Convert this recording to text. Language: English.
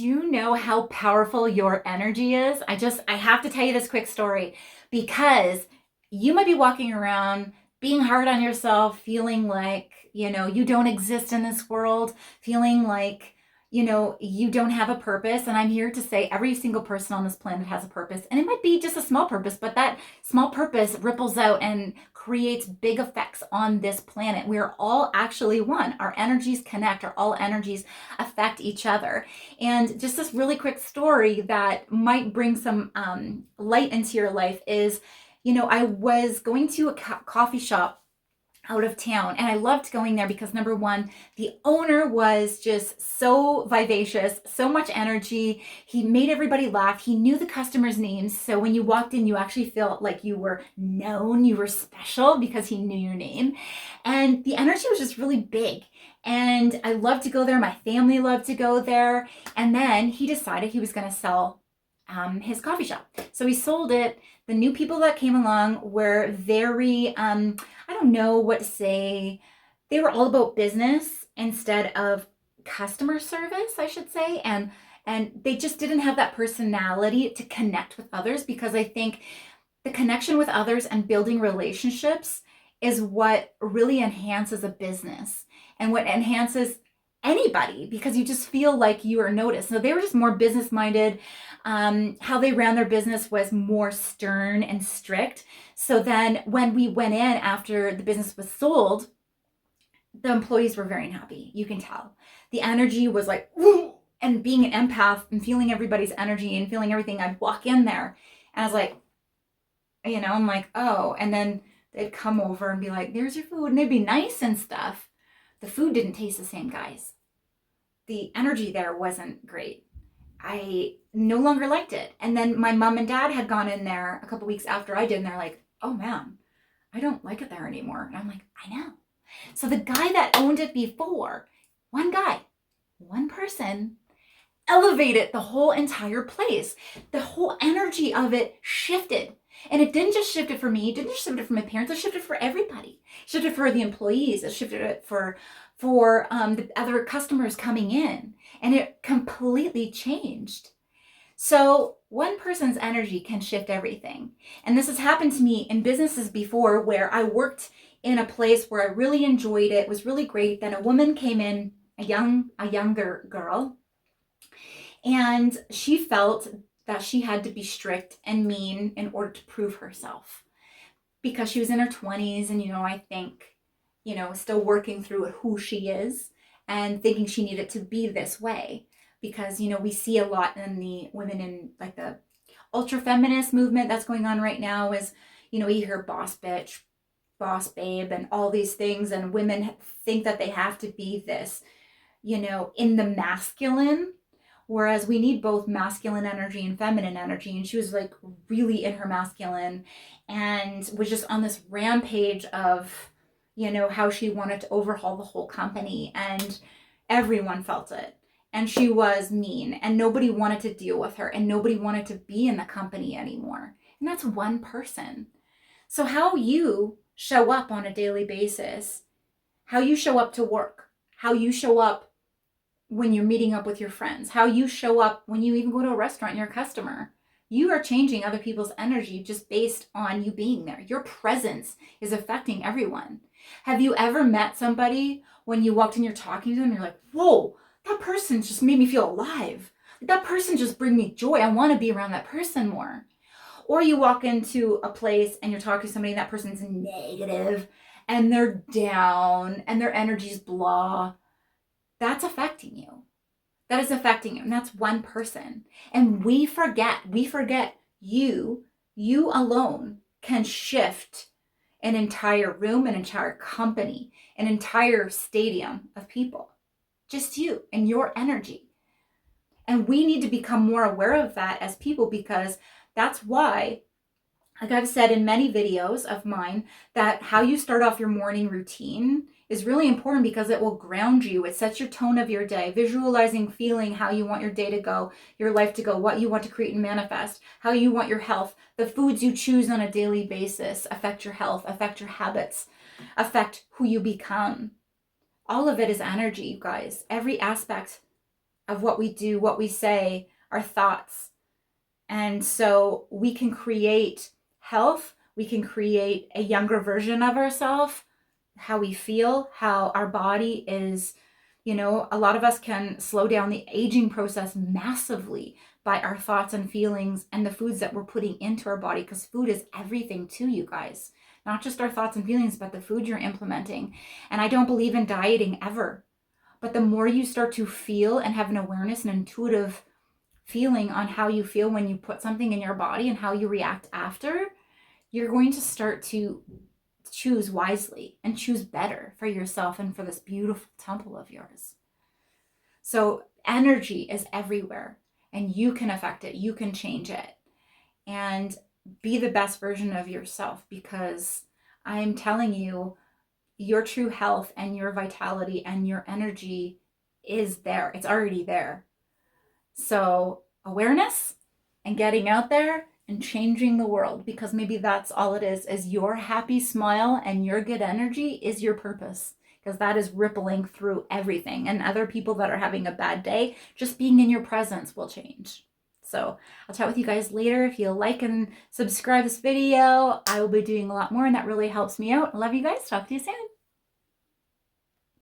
Do you know how powerful your energy is? I have to tell you this quick story because you might be walking around being hard on yourself, feeling like, you don't exist in this world, feeling like, you don't have a purpose. And I'm here to say every single person on this planet has a purpose. And it might be just a small purpose, but that small purpose ripples out and creates big effects on this planet. We're all actually one. Our energies connect, all energies affect each other. And just this really quick story that might bring some light into your life is, I was going to a coffee shop out of town, and I loved going there because number one, the owner was just so vivacious, so much energy. He made everybody laugh. He knew the customers' names, so when you walked in, you actually felt like you were known, you were special because he knew your name. And the energy was just really big, and I loved to go there. My family loved to go there. And then he decided he was going to sell his coffee shop, so he sold it. The new people that came along were very I don't know what to say. They were all about business instead of customer service, I should say. And they just didn't have that personality to connect with others, because I think the connection with others and building relationships is what really enhances a business and what enhances anybody, because you just feel like you are noticed. So they were just more business minded. How they ran their business was more stern and strict. So then when we went in after the business was sold, the employees were very unhappy. You can tell. The energy was like, woo! And being an empath and feeling everybody's energy and feeling everything, I'd walk in there and I was like, I'm like, oh. And then they'd come over and be like, there's your food. And they'd be nice and stuff. The food didn't taste the same, guys. The energy there wasn't great. I no longer liked it. And then my mom and dad had gone in there a couple weeks after I did, and they're like, oh man, I don't like it there anymore. And I'm like, I know. So the guy that owned it before, one guy, one person, elevated the whole entire place. The whole energy of it shifted. And it didn't just shift it for me, it didn't just shift it for my parents, it shifted for everybody. It shifted for the employees, it shifted it for the other customers coming in. And it completely changed. So one person's energy can shift everything. And this has happened to me in businesses before, where I worked in a place where I really enjoyed it. It was really great. Then a woman came in, a younger girl, and she felt that she had to be strict and mean in order to prove herself, because she was in her 20s and, I think, still working through who she is and thinking she needed to be this way. Because, we see a lot in the women in like the ultra feminist movement that's going on right now is, you hear boss bitch, boss babe, and all these things. And women think that they have to be this, in the masculine. Whereas we need both masculine energy and feminine energy. And she was like really in her masculine and was just on this rampage of, how she wanted to overhaul the whole company. And everyone felt it. And she was mean. And nobody wanted to deal with her. And nobody wanted to be in the company anymore. And that's one person. So how you show up on a daily basis, how you show up to work, how you show up when you're meeting up with your friends, how you show up when you even go to a restaurant and you're a customer. You are changing other people's energy just based on you being there. Your presence is affecting everyone. Have you ever met somebody when you walked in, you're talking to them, you're like, whoa, that person just made me feel alive. That person just bring me joy. I want to be around that person more. Or you walk into a place and you're talking to somebody and that person's negative and they're down and their energy's blah. That's affecting you. That is affecting you. And that's one person. And we forget you alone can shift an entire room, an entire company, an entire stadium of people. Just you and your energy. And we need to become more aware of that as people, because that's why, like I've said in many videos of mine, that how you start off your morning routine is really important, because it will ground you. It sets your tone of your day, visualizing, feeling how you want your day to go, your life to go, what you want to create and manifest, how you want your health. The foods you choose on a daily basis affect your health, affect your habits, affect who you become. All of it is energy, you guys. Every aspect of what we do, what we say, our thoughts. And so we can create health, we can create a younger version of ourselves, how we feel, how our body is, a lot of us can slow down the aging process massively by our thoughts and feelings and the foods that we're putting into our body, because food is everything too, you guys. Not just our thoughts and feelings, but the food you're implementing. And I don't believe in dieting ever. But the more you start to feel and have an awareness and intuitive feeling on how you feel when you put something in your body and how you react after, you're going to start to choose wisely and choose better for yourself and for this beautiful temple of yours. So energy is everywhere, and you can affect it, you can change it, and be the best version of yourself, because I'm telling you, your true health and your vitality and your energy is there. It's already there. So awareness and getting out there and changing the world, because maybe that's all it is your happy smile and your good energy is your purpose, because that is rippling through everything. And other people that are having a bad day, just being in your presence will change. So I'll chat with you guys later. If you like and subscribe this video, I will be doing a lot more, and that really helps me out. I love you guys. Talk to you soon.